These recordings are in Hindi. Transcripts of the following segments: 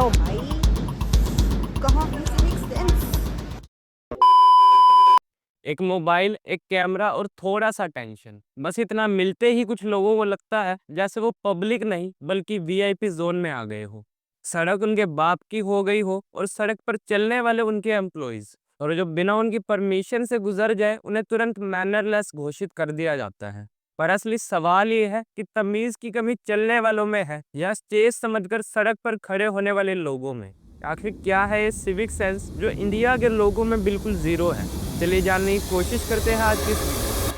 लो भाई, कहाँ पे सिविक सेंस। एक मोबाइल, एक कैमरा और थोड़ा सा टेंशन, बस इतना मिलते ही कुछ लोगों को लगता है जैसे वो पब्लिक नहीं बल्कि वीआईपी जोन में आ गए हो। सड़क उनके बाप की हो गई हो और सड़क पर चलने वाले उनके एम्प्लॉइज, और जो बिना उनकी परमिशन से गुजर जाए उन्हें तुरंत मैनरलेस घोषित कर दिया जाता है। पर असली सवाल ये है कि तमीज की कमी चलने वालों में है या स्टेज समझकर सड़क पर खड़े होने वाले लोगों में। आखिर क्या है ये सिविक सेंस जो इंडिया के लोगों में बिल्कुल जीरो है? चलिए जानने की कोशिश करते हैं आज की इस वीडियो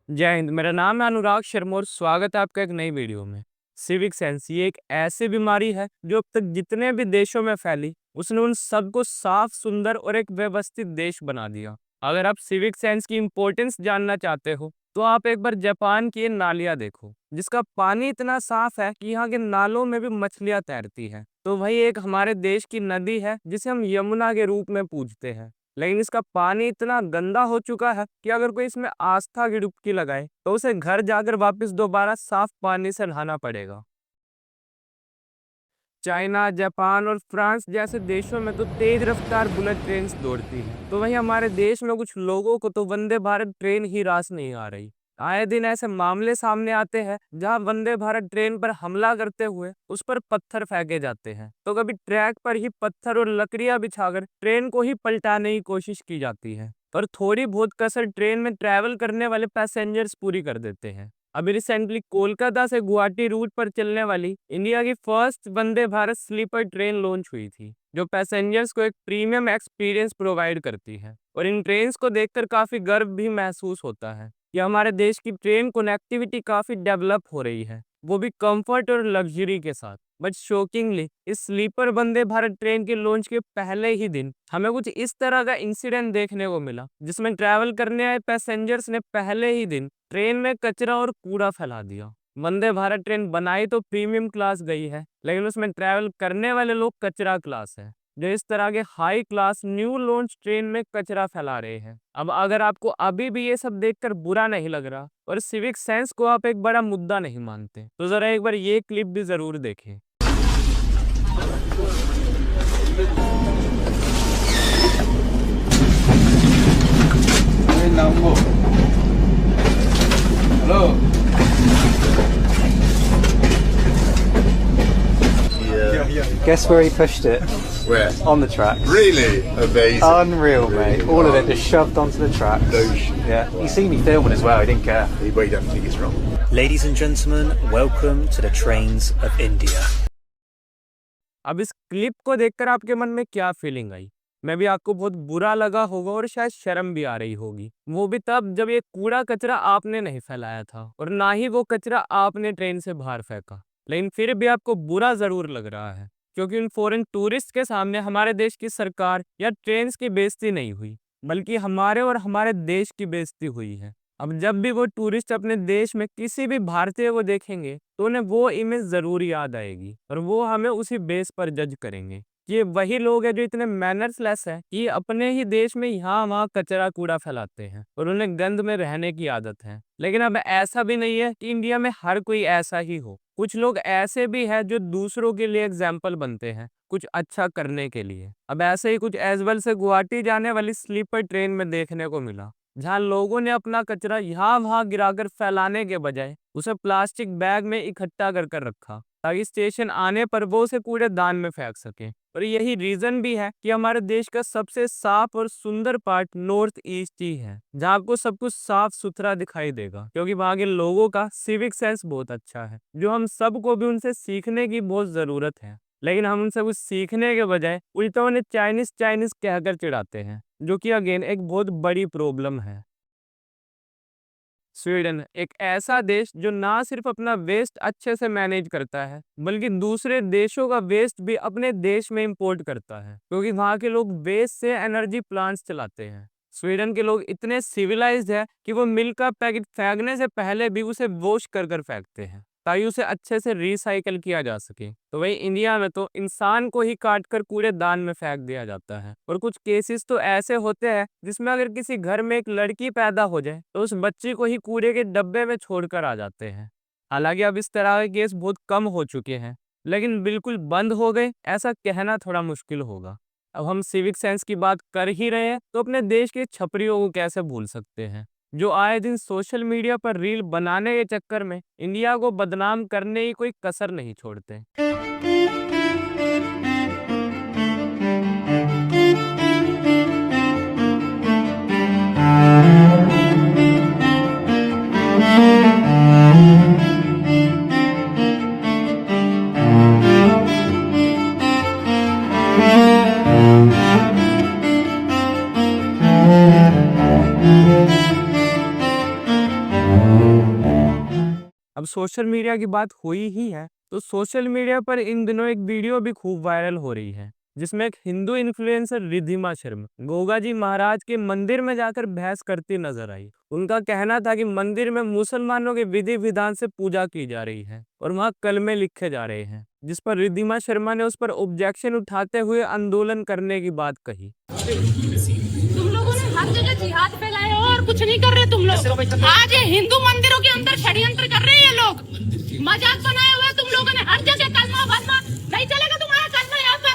में। जय हिंद, मेरा नाम है अनुराग शर्मा और स्वागत है आपका एक नई वीडियो में। सिविक सेंस ये एक ऐसी बीमारी है जो अब तक जितने भी देशों में फैली उसने उन सबको साफ, सुंदर और एक व्यवस्थित देश बना दिया। अगर आप सिविक सेंस की इम्पोर्टेंस जानना चाहते हो तो आप एक बार जापान की ये नालियां देखो, जिसका पानी इतना साफ है कि यहाँ के नालों में भी मछलियां तैरती हैं। तो वही एक हमारे देश की नदी है जिसे हम यमुना के रूप में पूजते हैं, लेकिन इसका पानी इतना गंदा हो चुका है कि अगर कोई इसमें आस्था की डुबकी लगाए तो उसे घर जाकर वापस दोबारा साफ पानी से नहाना पड़ेगा। चाइना, जापान और फ्रांस जैसे देशों में तो तेज रफ्तार बुलेट ट्रेन दौड़ती हैं, तो वहीं हमारे देश में कुछ लोगों को तो वंदे भारत ट्रेन ही रास नहीं आ रही। आए दिन ऐसे मामले सामने आते हैं जहां वंदे भारत ट्रेन पर हमला करते हुए उस पर पत्थर फेंके जाते हैं, तो कभी ट्रैक पर ही पत्थर और लकड़ियां बिछाकर ट्रेन को ही पलटाने की कोशिश की जाती है, और थोड़ी बहुत कसर ट्रेन में ट्रैवल करने वाले पैसेंजर्स पूरी कर देते हैं। अभी रिसेंटली कोलकाता से गुवाहाटी रूट पर चलने वाली इंडिया की first Vande Bharat sleeper train launch हुई थी, जो पैसेंजर्स को एक प्रीमियम एक्सपीरियंस प्रोवाइड करती है। और इन ट्रेन्स को देखकर काफी गर्व भी महसूस होता है कि हमारे देश की ट्रेन कनेक्टिविटी काफी डेवलप हो रही है, वो भी कंफर्ट और लग्जरी के साथ। बट शॉकिंगली इस स्लीपर वंदे भारत ट्रेन के लॉन्च के पहले ही दिन हमें कुछ इस तरह का इंसिडेंट देखने को मिला, जिसमें ट्रैवल करने आए पैसेंजर्स ने पहले ही दिन ट्रेन में कचरा और कूड़ा फैला दिया। वंदे भारत ट्रेन बनाई तो प्रीमियम क्लास गई है, लेकिन उसमें ट्रैवल करने वाले लोग कचरा क्लास है, जो इस तरह के high class new launch train में कचरा फैला रहे हैं। अब अगर आपको अभी भी ये सब देखकर बुरा नहीं लग रहा और सिविक सेंस को आप एक बड़ा मुद्दा नहीं मानते, तो जरा एक बार ये क्लिप भी जरूर देखें। Hello. Guess where he pushed it? Where? On the tracks. Really? Amazing. Unreal, mate. All of it just shoved onto the tracks. Douche. Yeah. You see me filming as well, he didn't care. Well, you don't think it's wrong. Ladies and gentlemen, welcome to the trains of India. अब इस क्लिप को देखकर आपके मन में क्या फीलिंग आई? मैं भी आपको बहुत बुरा लगा होगा और शायद शर्म भी आ रही होगी, वो भी तब जब ये कूड़ा कचरा आपने नहीं फैलाया था और ना ही वो कचरा आपने ट्रेन से बाहर फेंका। लेकिन फिर भी आपको बुरा जरूर लग रहा है, क्योंकि उन फॉरेन टूरिस्ट के सामने हमारे देश की सरकार या ट्रेन की बेइज्जती नहीं हुई, बल्कि हमारे और हमारे देश की बेइज्जती हुई है। अब जब भी वो टूरिस्ट अपने देश में किसी भी भारतीय को देखेंगे तो उन्हें वो इमेज जरूर याद आएगी और वो हमें उसी बेस पर जज करेंगे कि ये वही लोग हैं जो इतने मैनर्सलेस हैं कि अपने ही देश में यहाँ वहाँ कचरा कूड़ा फैलाते हैं और उन्हें गंद में रहने की आदत है। लेकिन अब ऐसा भी नहीं है कि इंडिया में हर कोई ऐसा ही हो। कुछ लोग ऐसे भी हैं जो दूसरों के लिए एग्जाम्पल बनते हैं कुछ अच्छा करने के लिए। अब ऐसे ही कुछ एजवल से गुवाहाटी जाने वाली स्लीपर ट्रेन में देखने को मिला, जहां लोगों ने अपना कचरा यहाँ वहां गिराकर फैलाने के बजाय उसे प्लास्टिक बैग में इकट्ठा कर कर रखा, ताकि स्टेशन आने पर वो उसे कूड़ेदान में फेंक सके। और यही रीजन भी है कि हमारे देश का सबसे साफ और सुंदर पार्ट नॉर्थ ईस्ट ही है, जहाँ आपको सब कुछ साफ सुथरा दिखाई देगा, क्योंकि वहाँ के लोगों का सिविक सेंस बहुत अच्छा है, जो हम सबको भी उनसे सीखने की बहुत जरूरत है। लेकिन हम उनसे कुछ सीखने के बजाय उल्टा उन्हें चाइनीज चाइनीज कहकर चिढ़ाते हैं, जो कि अगेन एक बहुत बड़ी प्रॉब्लम है। स्वीडन एक ऐसा देश जो ना सिर्फ अपना वेस्ट अच्छे से मैनेज करता है, बल्कि दूसरे देशों का वेस्ट भी अपने देश में इंपोर्ट करता है, क्योंकि वहाँ के लोग वेस्ट से एनर्जी प्लांट्स चलाते हैं। स्वीडन के लोग इतने सिविलाइज्ड है कि वो मिल्क का पैकेट फेंकने से पहले भी उसे वॉश कर कर फेंकते हैं, ताकि उसे अच्छे से रिसाइकल किया जा सके। तो वही इंडिया में तो इंसान को ही काट कर कूड़ेदान में फेंक दिया जाता है, और कुछ केसेस तो ऐसे होते हैं जिसमें अगर किसी घर में एक लड़की पैदा हो जाए तो उस बच्ची को ही कूड़े के डब्बे में छोड़कर आ जाते हैं। हालांकि अब इस तरह के केस बहुत कम हो चुके हैं, लेकिन बिल्कुल बंद हो गए ऐसा कहना थोड़ा मुश्किल होगा। अब हम सिविक सेंस की बात कर ही रहे हैं तो अपने देश के छपरियों को कैसे भूल सकते हैं, जो आए दिन सोशल मीडिया पर रील बनाने के चक्कर में इंडिया को बदनाम करने की कोई कसर नहीं छोड़ते। अब सोशल मीडिया की बात हुई ही है तो सोशल मीडिया पर इन दिनों एक वीडियो भी खूब वायरल हो रही है, जिसमें एक हिंदू इन्फ्लुएंसर रिद्धिमा शर्मा गोगा जी महाराज के मंदिर में जाकर बहस करती नजर आई। उनका कहना था कि मंदिर में मुसलमानों के विधि विधान से पूजा की जा रही है और वहां कलमे लिखे जा रहे हैं, जिस पर रिद्धिमा शर्मा ने उस पर ऑब्जेक्शन उठाते हुए आंदोलन करने की बात कही। तुम लोगों ने हर जगह जिहाद फैलाया हो और कुछ नहीं कर रहे तुम लोग। आज ये हिंदू मंदिरों के अंदर षड्यंत्र कर रहे हैं ये लोग, मजाक बनाए हुए तुम लोगों ने हर जगह कलमा भरमा। नहीं चलेगा तुम्हारा कलमा यहाँ पर,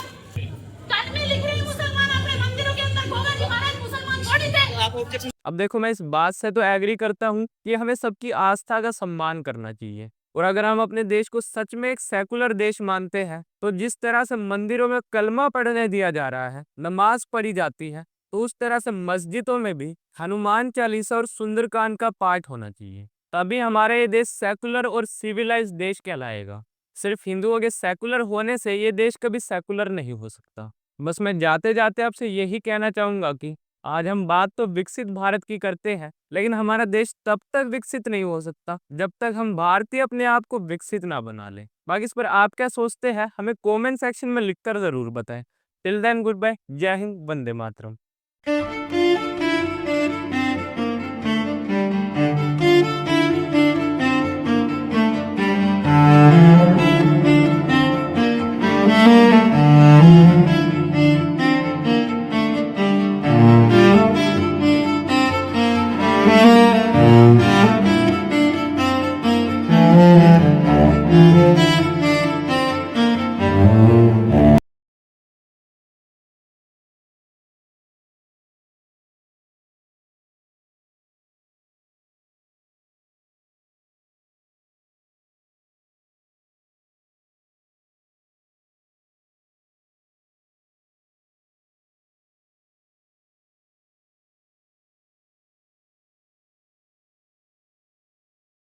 कलमे लिख रहे हैं मुसलमान अपने मंदिरों के अंदर। गोगा जी महाराज मुसलमान थोड़ी थे। अब देखो, मैं इस बात से तो एग्री करता हूँ कि हमें सबकी आस्था का सम्मान करना चाहिए, और अगर हम अपने देश को सच में एक सेकुलर देश मानते हैं तो जिस तरह से मंदिरों में कलमा पढ़ने दिया जा रहा है, नमाज पढ़ी जाती है, तो उस तरह से मस्जिदों में भी हनुमान चालीसा और सुंदरकांड का पाठ होना चाहिए। तभी हमारा ये देश सेकुलर और सिविलाइज देश कहलाएगा। सिर्फ हिंदुओं के सेकुलर होने से ये देश कभी सेकुलर नहीं हो सकता। बस मैं जाते जाते आपसे यही कहना चाहूंगा कि आज हम बात तो विकसित भारत की करते हैं, लेकिन हमारा देश तब तक विकसित नहीं हो सकता जब तक हम भारतीय अपने आप को विकसित ना बना लें। बाकी इस पर आप क्या सोचते हैं हमें कमेंट सेक्शन में लिखकर जरूर बताएं। टिल देन गुड बाय, जय हिंद, वंदे मातरम।